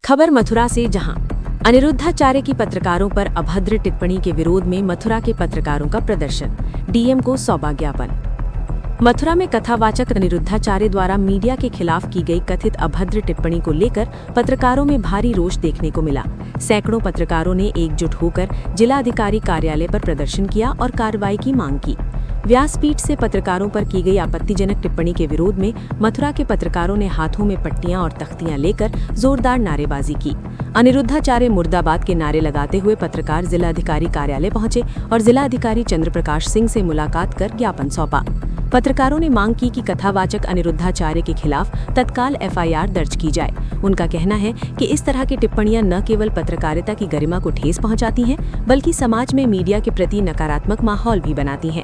खबर मथुरा से, जहां अनिरुद्धाचार्य की पत्रकारों पर अभद्र टिप्पणी के विरोध में मथुरा के पत्रकारों का प्रदर्शन, डीएम को सौंपा ज्ञापन। मथुरा में कथावाचक अनिरुद्धाचार्य द्वारा मीडिया के खिलाफ की गई कथित अभद्र टिप्पणी को लेकर पत्रकारों में भारी रोष देखने को मिला। सैकड़ों पत्रकारों ने एकजुट होकर जिलाधिकारी कार्यालय पर प्रदर्शन किया और कार्रवाई की मांग की। व्यासपीठ से पत्रकारों पर की गई आपत्तिजनक टिप्पणी के विरोध में मथुरा के पत्रकारों ने हाथों में पट्टियां और तख्तियां लेकर जोरदार नारेबाजी की। अनिरुद्धाचार्य मुर्दाबाद के नारे लगाते हुए पत्रकार जिलाधिकारी कार्यालय पहुंचे और जिलाधिकारी चंद्रप्रकाश सिंह से मुलाकात कर ज्ञापन सौंपा। पत्रकारों ने मांग की कि कथावाचक अनिरुद्धाचार्य के खिलाफ तत्काल एफआईआर दर्ज की जाए। उनका कहना है कि इस तरह की टिप्पणियां न केवल पत्रकारिता की गरिमा को ठेस पहुंचाती हैं, बल्कि समाज में मीडिया के प्रति नकारात्मक माहौल भी बनाती हैं।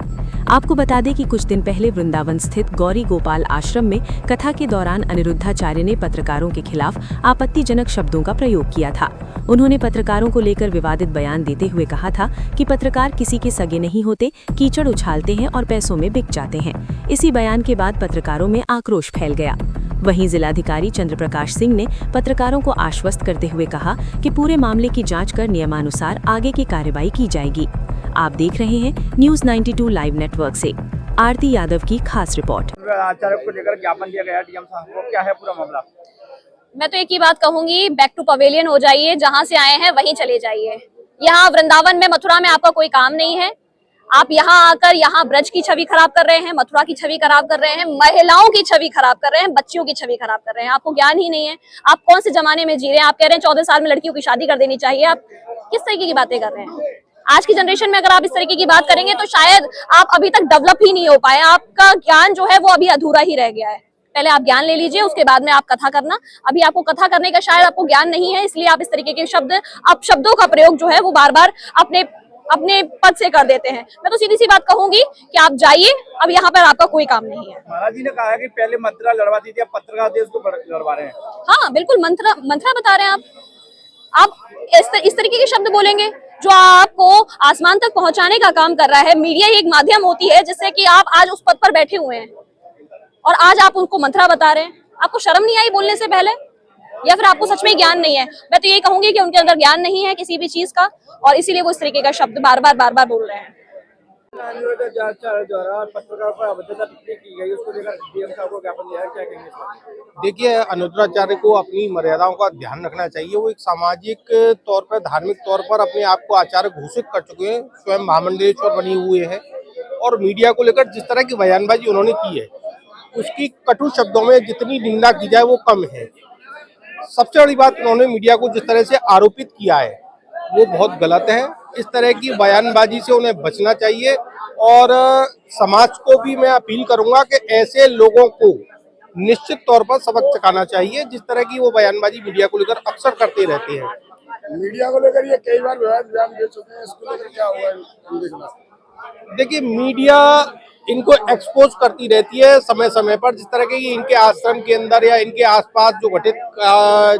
आपको बता दें कि कुछ दिन पहले वृंदावन स्थित गौरी गोपाल आश्रम में कथा के दौरान अनिरुद्धाचार्य ने पत्रकारों के खिलाफ आपत्तिजनक शब्दों का प्रयोग किया था। उन्होंने पत्रकारों को लेकर विवादित बयान देते हुए कहा था कि पत्रकार किसी के सगे नहीं होते, कीचड़ उछालते हैं और पैसों में बिक जाते हैं। इसी बयान के बाद पत्रकारों में आक्रोश फैल गया। वहीं जिलाधिकारी चंद्रप्रकाश सिंह ने पत्रकारों को आश्वस्त करते हुए कहा कि पूरे मामले की जांच कर नियमानुसार आगे की कार्रवाई की जाएगी। आप देख रहे हैं न्यूज़ 92 लाइव नेटवर्क से आरती यादव की खास रिपोर्ट। आचार्य को लेकर ज्ञापन दिया गया डीएम साहब को, क्या है पूरा मामला? मैं तो एक ही बात कहूंगी, बैक टू पवेलियन हो जाइए, जहां से आए हैं वहीं चले जाइए। यहाँ वृंदावन में, मथुरा में आपका कोई काम नहीं है। आप यहाँ आकर यहाँ ब्रज की छवि खराब कर रहे हैं, मथुरा की छवि खराब कर रहे हैं, महिलाओं की छवि खराब कर रहे हैं, बच्चियों की छवि खराब कर रहे हैं। आपको ज्ञान ही नहीं है। आप कौन से जमाने में जी रहे हैं? आप कह रहे हैं 14 साल में लड़कियों की शादी कर देनी चाहिए। आप किस तरीके की बातें कर रहे हैं? आज की जनरेशन में अगर आप इस तरीके की बात करेंगे तो शायद आप अभी तक डेवलप ही नहीं हो पाए। आपका ज्ञान जो है वो अभी अधूरा ही रह गया है। पहले आप ज्ञान ले लीजिए, उसके बाद में आप कथा करना। अभी आपको कथा करने का शायद आपको ज्ञान नहीं है, इसलिए आप इस तरीके के शब्दों का प्रयोग जो है वो बार बार अपने पद से कर देते हैं। मैं तो सीधी सी बात कहूंगी कि आप जाइए, अब यहाँ पर आपका कोई काम नहीं है। महाराज जी ने कहा है कि पहले मंत्रा लड़वाती थी, अब पत्रकार देश को लड़वा रहे हैं। हाँ बिल्कुल, मंत्रा बता रहे हैं आप इस तरीके के शब्द बोलेंगे जो आपको आसमान तक पहुंचाने का काम कर रहा है। मीडिया एक माध्यम होती है जिससे कि आप आज उस पद पर बैठे हुए हैं और आज आप उनको मंत्रा बता रहे हैं। आपको शर्म नहीं आई बोलने से पहले, या फिर आपको सच में ज्ञान नहीं है? मैं तो यही कहूंगी कि उनके अंदर ज्ञान नहीं है किसी भी चीज का, और इसीलिए वो इस तरीके का शब्द बार बार बोल रहे हैं। देखिए, अनिरुद्धाचार्य को अपनी मर्यादाओं का ध्यान रखना चाहिए। वो एक सामाजिक तौर पर, धार्मिक तौर पर अपने आप को आचार्य घोषित कर चुके हैं, स्वयं महामंडलेश्वर बने हुए हैं, और मीडिया को लेकर जिस तरह की बयानबाजी उन्होंने की है, उसकी कटु शब्दों में जितनी निंदा की जाए वो कम है। सबसे बड़ी बात, उन्होंने मीडिया को जिस तरह से आरोपित किया है वो बहुत गलत है। इस तरह की बयानबाजी से उन्हें बचना चाहिए, और समाज को भी मैं अपील करूंगा कि ऐसे लोगों को निश्चित तौर पर सबक सिखाना चाहिए, जिस तरह की वो बयानबाजी मीडिया को लेकर अक्सर करते रहते हैं। मीडिया को लेकर ये कई बार बयान दे चुके हैं, इसको लेकर क्या हुआ? देखिए, मीडिया इनको एक्सपोज करती रहती है समय समय पर। जिस तरह के इनके आश्रम के अंदर या इनके आसपास जो घटित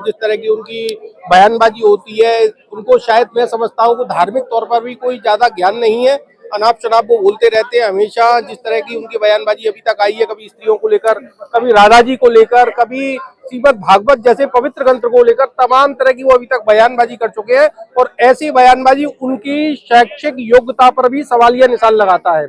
जिस तरह की उनकी बयानबाजी होती है, उनको शायद मैं समझता हूँ कि धार्मिक तौर पर भी कोई ज्यादा ज्ञान नहीं है। अनाप शनाप वो बोलते रहते हैं हमेशा। जिस तरह की उनकी बयानबाजी अभी तक आई है, कभी स्त्रियों को लेकर, कभी राधा जी को लेकर, कभी श्रीमद् भागवत जैसे पवित्र ग्रंथ को लेकर, तमाम तरह की वो अभी तक बयानबाजी कर चुके हैं, और ऐसी बयानबाजी उनकी शैक्षिक योग्यता पर भी सवालिया निशान लगाता है।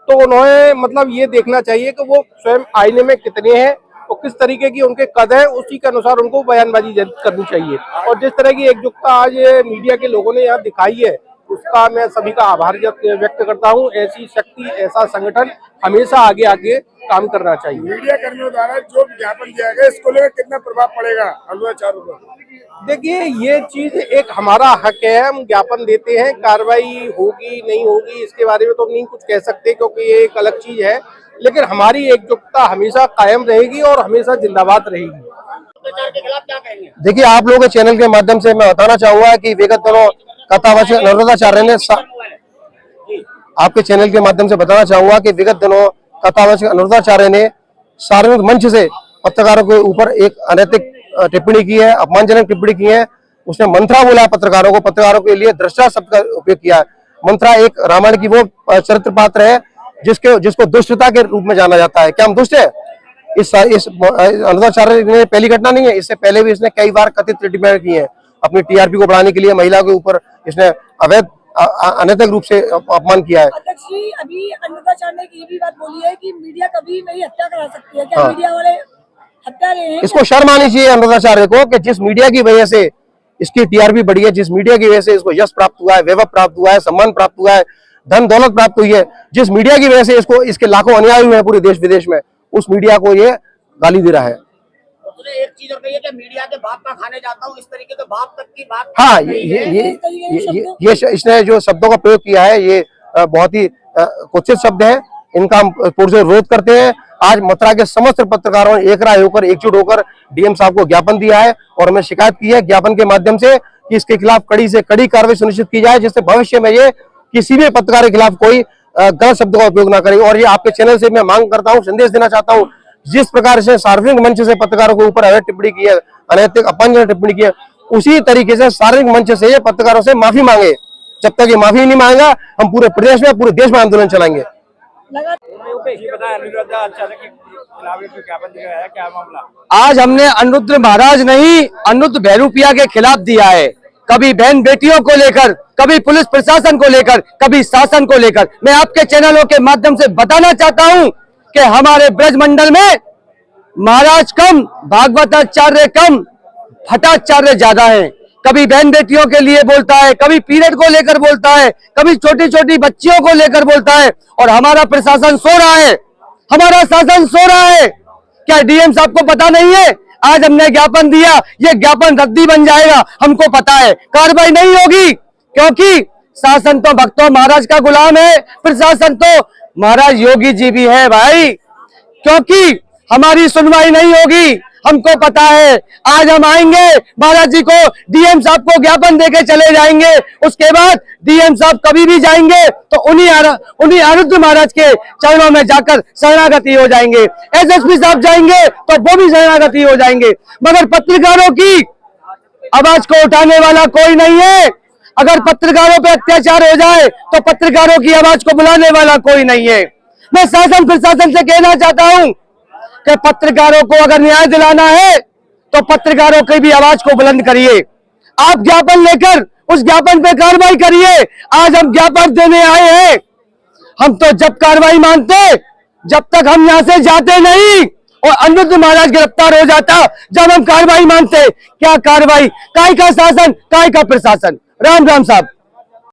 तो उन्हें मतलब ये देखना चाहिए कि वो स्वयं आईने में कितने हैं और किस तरीके की उनके कद है, उसी के अनुसार उनको बयानबाजी करनी चाहिए। और जिस तरह की एकजुटता आज मीडिया के लोगों ने यहाँ दिखाई है, उसका मैं सभी का आभार व्यक्त करता हूँ। ऐसी शक्ति, ऐसा संगठन हमेशा आगे आगे काम करना चाहिए। मीडिया कर्मियों द्वारा जो विज्ञापन दिया गया, इसको लेकर कितना प्रभाव पड़ेगा अनिरुद्धाचार्य पर? देखिए, ये चीज एक हमारा हक है, हम ज्ञापन देते हैं। कार्रवाई होगी नहीं होगी इसके बारे में तो हम नहीं कुछ कह सकते, क्योंकि ये एक अलग चीज है, लेकिन हमारी एकजुटता हमेशा कायम रहेगी और हमेशा जिंदाबाद रहेगी। देखिए, आप लोगों के चैनल के माध्यम से मैं बताना चाहूंगा कि विगत दिनों कथावाचक अनिरुद्धाचार्य ने आपके चैनल के माध्यम से बताना चाहूंगा कि विगत दिनों कथावाचक अनिरुद्धाचार्य ने सार्वजनिक मंच से पत्रकारों के ऊपर एक अनैतिक टिप्पणी की है, अपमानजनक टिप्पणी की है। उसने मंत्रा बोला पत्रकारों को, पत्रकारों के लिए दृष्टा शब्द का उपयोग किया है। मंत्रा एक रामायण की वो चरित्र पात्र है जिसको दुष्टता के रूप में जाना जाता है। क्या हम दुष्ट है? इस अनुराधाचार्य ने पहली घटना नहीं है, इससे पहले भी इसने कई बार कथित टिप्पणियां की हैं अपनी टीआरपी को बढ़ाने के लिए। महिला के ऊपर इसने अवैध अनैतिक रूप से अपमान किया है। अध्यक्ष जी, अभी अनुराधाचार्य ने ये भी बात बोली है कि मीडिया कभी मेरी हत्या करा सकती है। क्या मीडिया वाले हत्या रहे हैं? इसको शर्म आनी चाहिए अनुराधाचार्य को कि जिस मीडिया की वजह से इसकी टीआरपी बढ़ी है, जिस मीडिया की वजह से इसको यश प्राप्त हुआ है, वैभव प्राप्त हुआ है, सम्मान प्राप्त हुआ है, धन दौलत प्राप्त हुई है, जिस मीडिया की वजह से इसको इसके लाखों अनुयायी हुए हैं पूरे देश विदेश में, उस मीडिया को ये गाली दे रहा है। उसने एक चीज और कही है कि मीडिया के बाप का खाने जाता हूँ, इस तरीके के बाप तक की बात। हाँ, ये इसने जो शब्दों का प्रयोग किया है ये बहुत ही कुत्सित शब्द है। इनका हम पूर्ण से विरोध करते हैं। आज मथुरा के समस्त पत्रकारों ने एक राय होकर एकजुट होकर डीएम साहब को ज्ञापन दिया है और हमें शिकायत की है ज्ञापन के माध्यम से कि इसके खिलाफ कड़ी से कड़ी कार्रवाई सुनिश्चित की जाए, जिससे भविष्य में ये किसी भी पत्रकार के खिलाफ कोई गलत शब्द का उपयोग ना करे। और ये आपके चैनल से मैं मांग करता हूँ, संदेश देना चाहता हूँ, जिस प्रकार से सार्वजनिक मंच से पत्रकारों के ऊपर अवैध टिप्पणी की है, अनैतिक अपमानजनक टिप्पणी की है, उसी तरीके से सार्वजनिक मंच से ये पत्रकारों से माफी मांगे। जब तक ये माफी नहीं मांगेगा हम पूरे प्रदेश में पूरे देश में आंदोलन चलाएंगे। अनुराधाचार्य के खिलाफ ज्ञापन दिया है, क्या मामला? आज हमने अनिरुद्ध महाराज नहीं, अनिरुद्ध भैरूपिया के खिलाफ दिया है। कभी बहन बेटियों को लेकर, कभी पुलिस प्रशासन को लेकर, कभी शासन को लेकर। मैं आपके चैनलों के माध्यम से बताना चाहता हूं कि हमारे ब्रज मंडल में महाराज कम, भागवताचार्य कम, भट्टाचार्य ज्यादा हैं। कभी बहन बेटियों के लिए बोलता है, कभी पीरियड को लेकर बोलता है, कभी छोटी छोटी बच्चियों को लेकर बोलता है। और हमारा प्रशासन सो रहा है, हमारा शासन सो रहा है। क्या डीएम साहब को पता नहीं है? आज हमने ज्ञापन दिया, ये ज्ञापन रद्दी बन जाएगा, हमको पता है, कार्रवाई नहीं होगी, क्योंकि शासन तो भक्तों महाराज का गुलाम है, प्रशासन तो महाराज योगी जी भी है भाई। क्योंकि हमारी सुनवाई नहीं होगी, हमको पता है। आज हम आएंगे, महाराज जी को, डीएम साहब को ज्ञापन देके चले जाएंगे। उसके बाद डीएम साहब कभी भी जाएंगे तो उन्हीं अनिरुद्ध महाराज के चरणों में जाकर शरणागति हो जाएंगे। एसएसपी साहब जाएंगे तो वो भी शरणागति हो जाएंगे। मगर पत्रकारों की आवाज को उठाने वाला कोई नहीं है। अगर पत्रकारों पे अत्याचार हो जाए तो पत्रकारों की आवाज को बुलाने वाला कोई नहीं है। मैं शासन प्रशासन से कहना चाहता हूं कि पत्रकारों को अगर न्याय दिलाना है तो पत्रकारों की भी आवाज को बुलंद करिए। आप ज्ञापन लेकर उस ज्ञापन पे कार्रवाई करिए। आज हम ज्ञापन देने आए हैं, हम तो जब कार्रवाई मानते जब तक हम यहां से जाते नहीं, और अनिरुद्ध महाराज गिरफ्तार हो जाता जब हम कार्रवाई मानते। क्या कार्रवाई? काय का शासन, काय का प्रशासन। राम राम साहब।